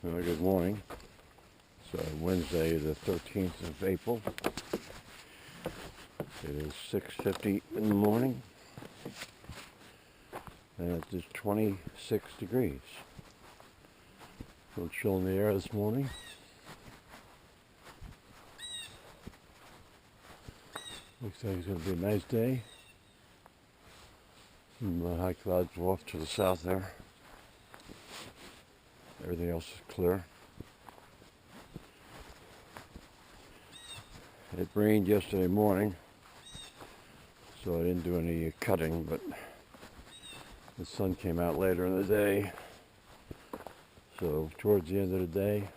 Good morning. It's Wednesday, the 13th of April. It is 6:50 in the morning, and it is 26 degrees. A little chill in the air this morning. Looks like it's going to be a nice day. Some high clouds off to the south there. Everything else is clear. It rained yesterday morning, so I didn't do any cutting, but the sun came out later in the day. So towards the end of the day,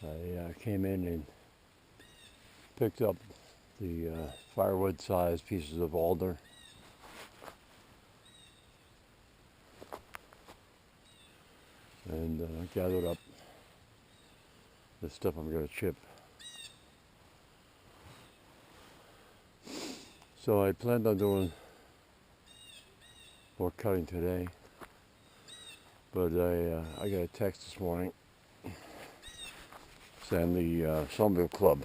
I came in and picked up the firewood-sized pieces of alder. And gathered up the stuff I'm going to chip. So I planned on doing more cutting today, but I got a text this morning saying the Somerville Club,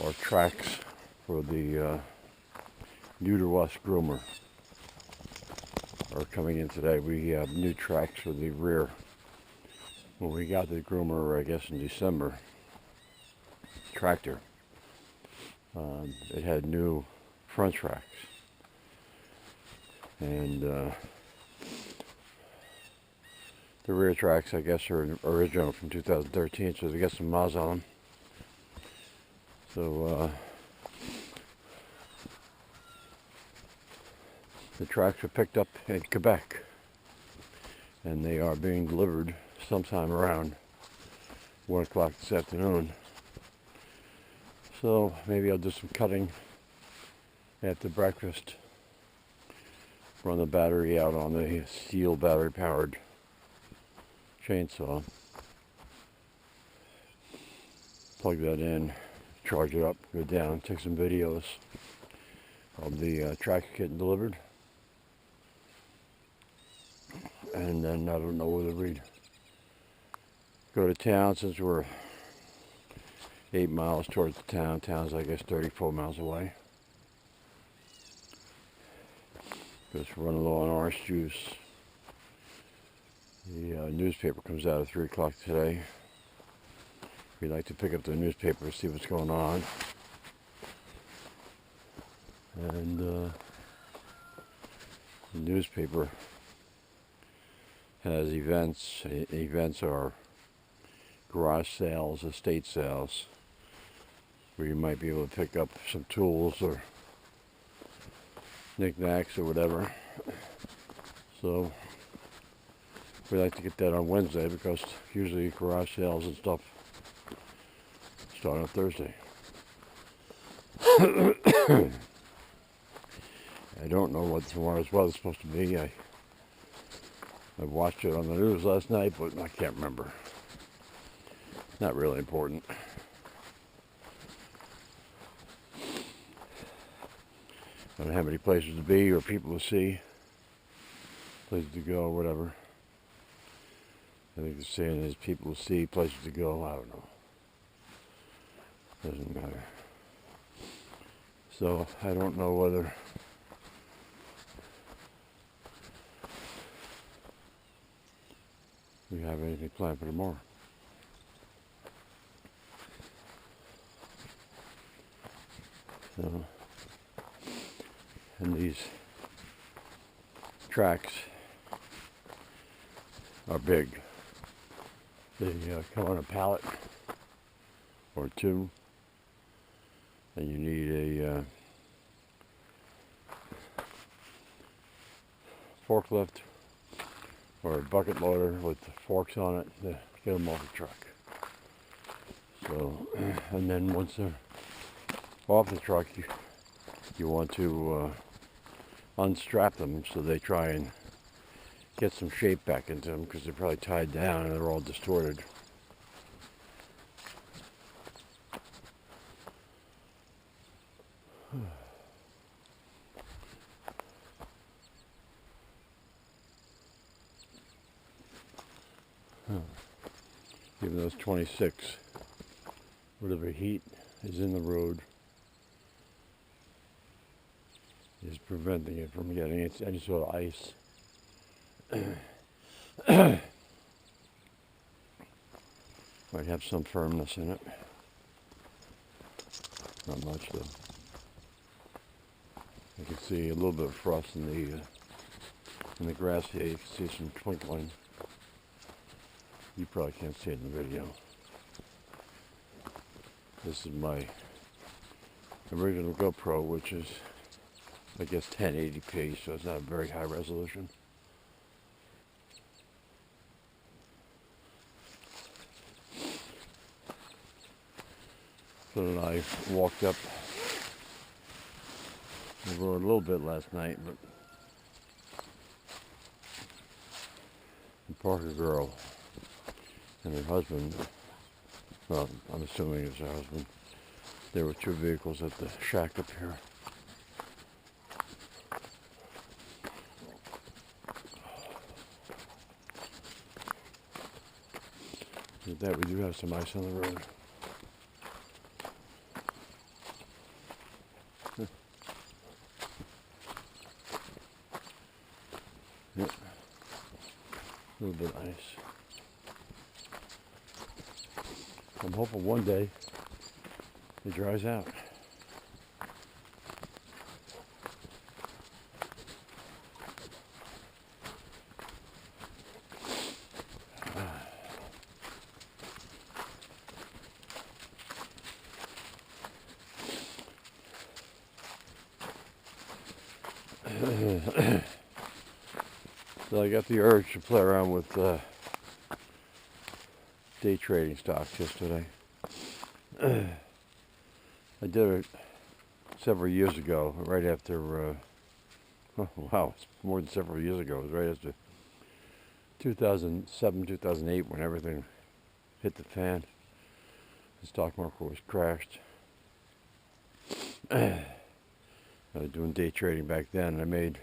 or tracks for the new-to-us groomer, are coming in today. We have new tracks for the rear. When we got the groomer, I guess in December, tractor, it had new front tracks. And the rear tracks, I guess, are original from 2013, so they got some miles on them. So the tracks were picked up in Quebec, and they are being delivered sometime around 1 o'clock this afternoon. So maybe I'll do some cutting after breakfast, run the battery out on the steel battery powered chainsaw, plug that in, charge it up, go down, take some videos of the tracks getting delivered, and then I don't know whether we'd go to town, since we're 8 miles towards the town. Town's, I guess, 34 miles away. Just running low on orange juice. The newspaper comes out at 3 o'clock today. We'd like to pick up the newspaper to see what's going on. And the newspaper has events. Events are garage sales, estate sales, where you might be able to pick up some tools or knickknacks or whatever. So we like to get that on Wednesday, because usually garage sales and stuff start on Thursday. I don't know what tomorrow's weather's supposed to be. I watched it on the news last night, but I can't remember. Not really important. I don't have any places to be or people to see, places to go, or whatever. I think the saying is people to see, places to go. I don't know. Doesn't matter. So I don't know whether we have anything planned for tomorrow. So, and these tracks are big. They come on a pallet or two, and you need a forklift or a bucket loader with forks on it to get them off the truck. So, and then once they're off the truck, you want to unstrap them, so they try and get some shape back into them, because they're probably tied down and they're all distorted. even though it's 26, whatever heat is in the road is preventing it from getting any sort of ice. Might have some firmness in it. Not much though. I can see a little bit of frost in the grass here. You can see some twinkling. You probably can't see it in the video. This is my original GoPro, which is, I guess, 1080p, so it's not a very high resolution. Flynn and I walked up the road a little bit last night, but the Parker girl and her husband, well, I'm assuming it's her husband, there were two vehicles at the shack up here. With that, we do have some ice on the road. Yep. A little bit of ice. I'm hoping one day it dries out. So I got the urge to play around with day trading stocks yesterday. I did it several years ago, right after, oh, wow, it's more than several years ago. It was right after 2007, 2008, when everything hit the fan. The stock market was crashed. I was doing day trading back then, and I made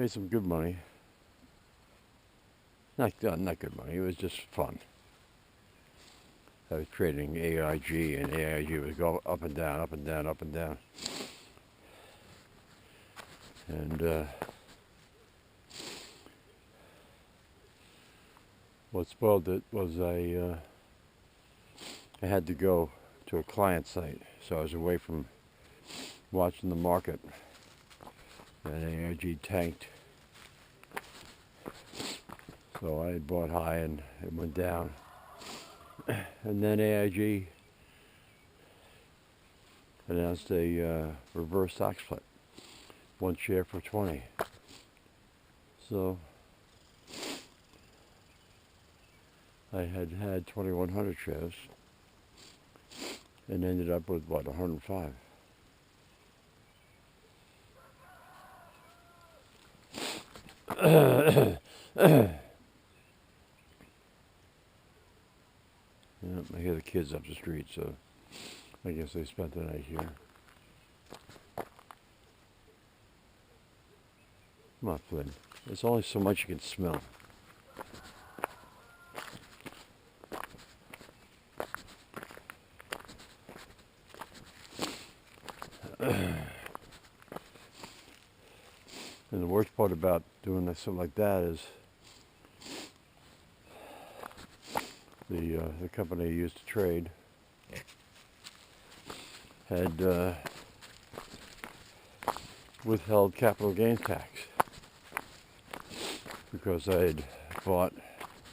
some good money. Not good money. It was just fun. I was trading AIG, and AIG would go up and down, up and down, up and down. And what spoiled it was I had to go to a client site, so I was away from watching the market. And AIG tanked. So I bought high and it went down. And then AIG announced a reverse stock split. One share for 20. So I had 2,100 shares and ended up with, what, 105. Yeah, I hear the kids up the street, so I guess they spent the night here. Come on, Flynn. There's only so much you can smell. And the worst part about doing something like that is the company I used to trade had withheld capital gains tax because I had bought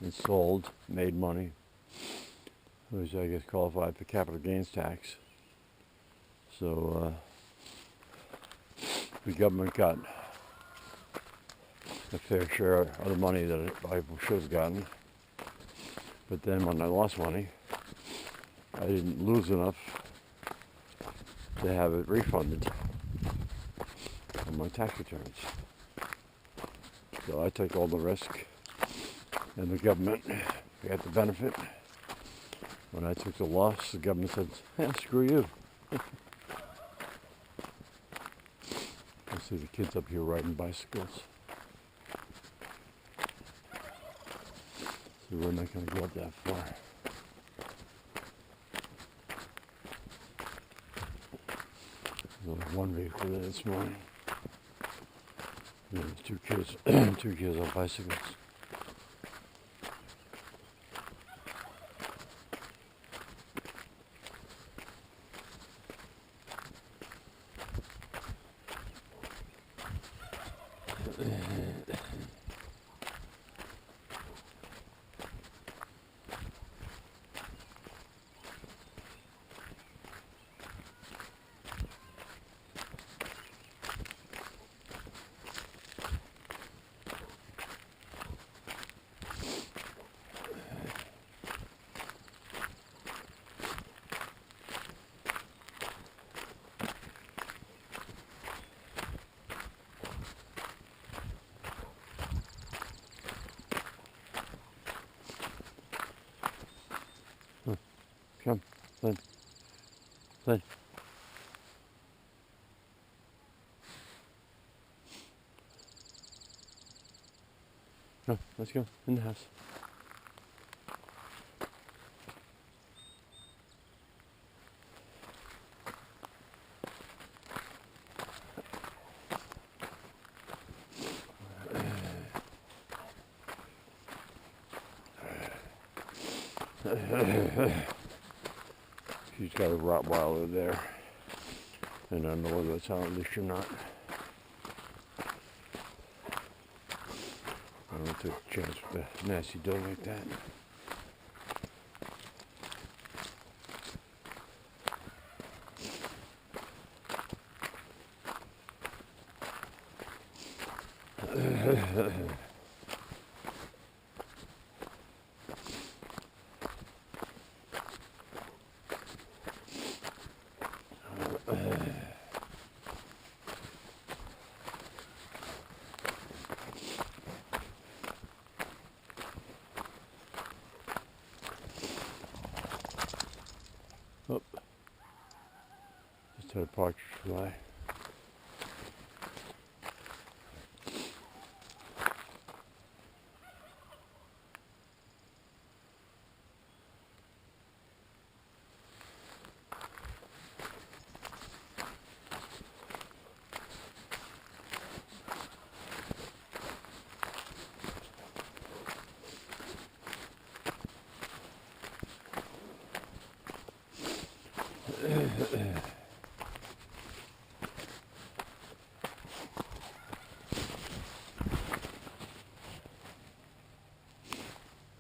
and sold, made money, which I guess qualified for capital gains tax. So the government got a fair share of the money that I should have gotten. But then when I lost money, I didn't lose enough to have it refunded on my tax returns. So I took all the risk, and the government got the benefit. When I took the loss, the government said, "Yeah, screw you." I see the kids up here riding bicycles. we're not going to go up that far. There's only one vehicle there this morning. And there's two kids, two kids on bicycles. Come, Flynn. Flynn. No, let's go in the house. She's got a Rottweiler there, and I don't know whether that's on a leash or not. I don't take a chance with a nasty dog like that. Oh, just had a partridge fly.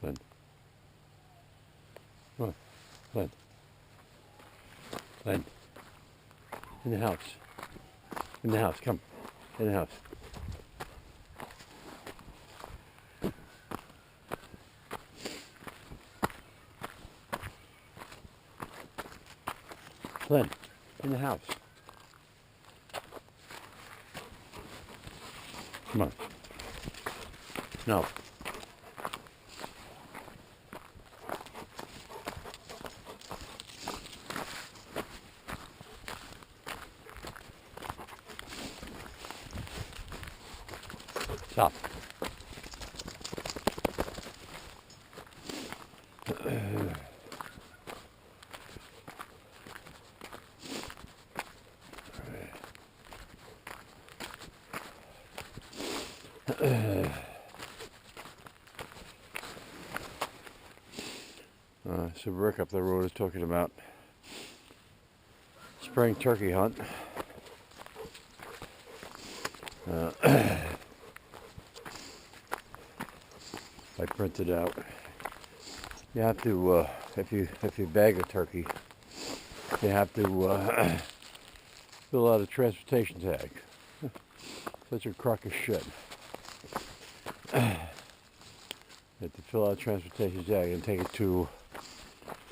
Flynn. Come on, Flynn. Flynn. In the house. In the house, come. In the house. Flynn, in the house. Come on. No. Stop. So Rick up the road is talking about spring turkey hunt. I printed out. You have to, if you bag a turkey, you have to fill out a transportation tag. Such a crock of shit. You have to fill out a transportation tag and take it to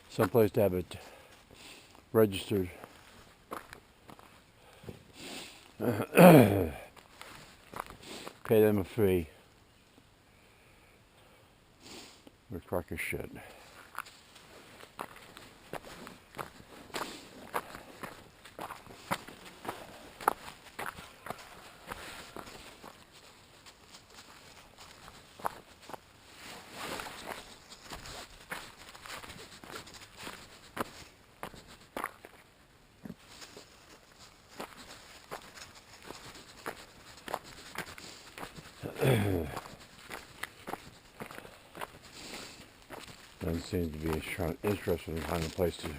someplace to have it registered. Pay them a fee. We're a crock of shit. Ben seems to be interested in finding a place to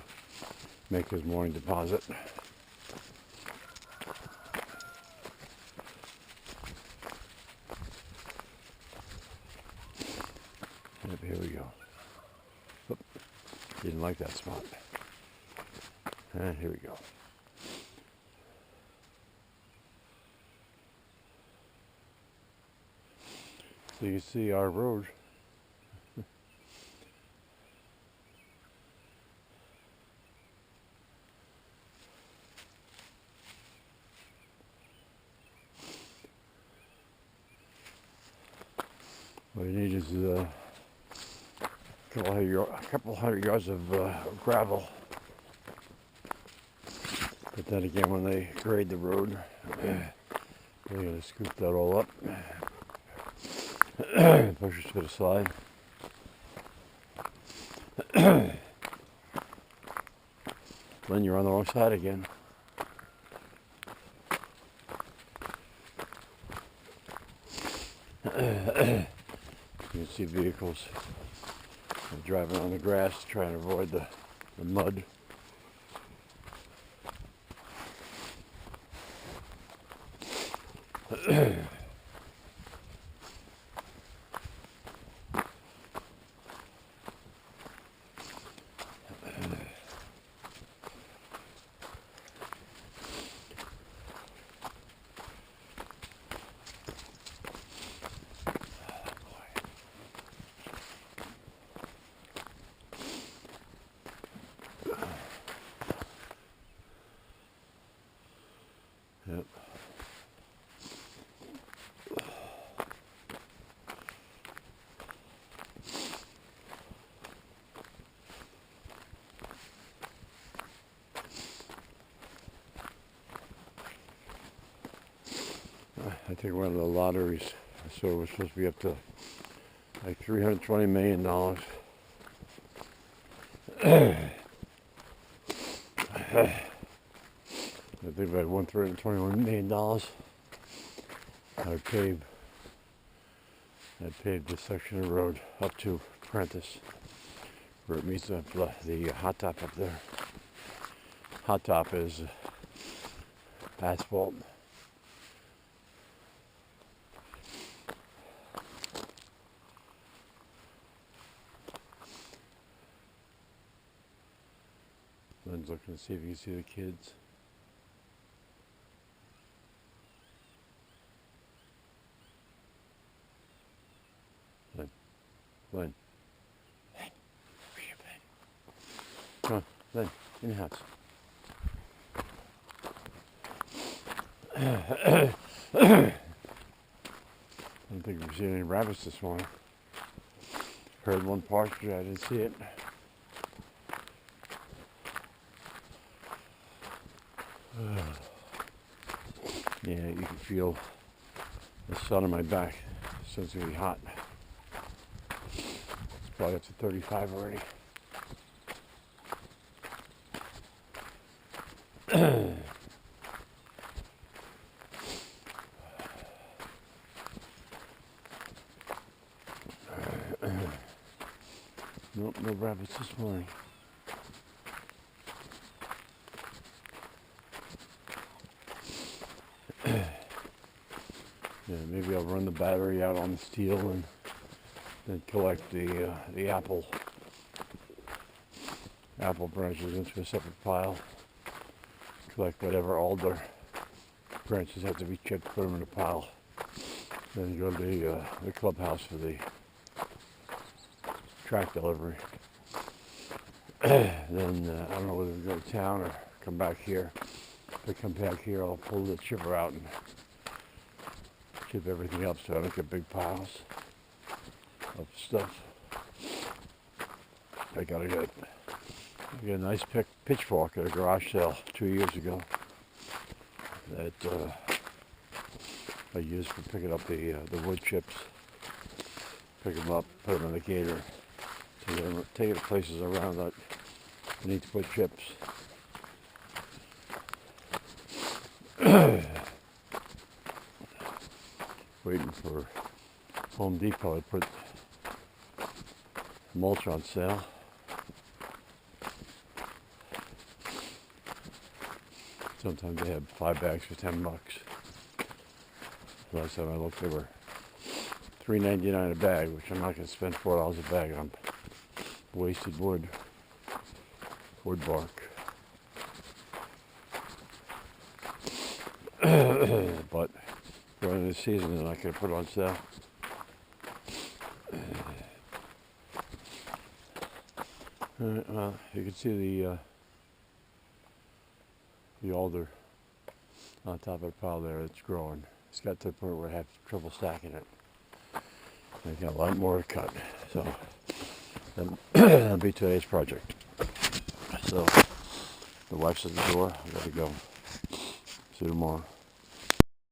make his morning deposit. Yep, here we go. Oop, didn't like that spot. And here we go. So you can see our road. What you need is a couple hundred yards of gravel. But then again, when they grade the road, they're going to scoop that all up, push it to the side. Then you're on the wrong side again. You can see vehicles driving on the grass, trying to avoid the mud. Yep. I think one of the lotteries, so it was supposed to be up to like $320 million. I think if I won $321 million, I'd pave this section of road up to Prentice, where it meets the hot top up there. Hot top is asphalt. Lynn's looking to see if you can see the kids. Lynn. Lynn. Lynn. Where you been? Come on, Lynn, in the house. I don't think we've seen any rabbits this morning. Heard one partridge, I didn't see it. Yeah, you can feel the sun on my back, so it's going to be hot. It's probably up to 35 already. Nope, no rabbits this morning. Yeah, maybe I'll run the battery out on the steel and then collect the apple branches into a separate pile. Collect whatever alder branches have to be chipped, put them in a pile. Then go to the clubhouse for the track delivery. Then I don't know whether to go to town or come back here. If I come back here, I'll pull the chipper out and chip everything up so I don't get big piles of stuff. I got a nice pitchfork at a garage sale 2 years ago that I used for picking up the wood chips. Pick them up, put them in the gator, take it to places around that I need to put chips. Waiting for Home Depot, I put mulch on sale. Sometimes they have 5 bags for $10. Last time I looked, they were $3.99 a bag, which I'm not going to spend $4 a bag on wasted wood bark. But during this season, they're not going to put it on sale. Well, you can see the alder on top of the pile there. It's growing. It's got to the point where I have trouble stacking it. I've got a lot more to cut. So that'll be today's project. So the wife's at the door. I gotta go. See you tomorrow.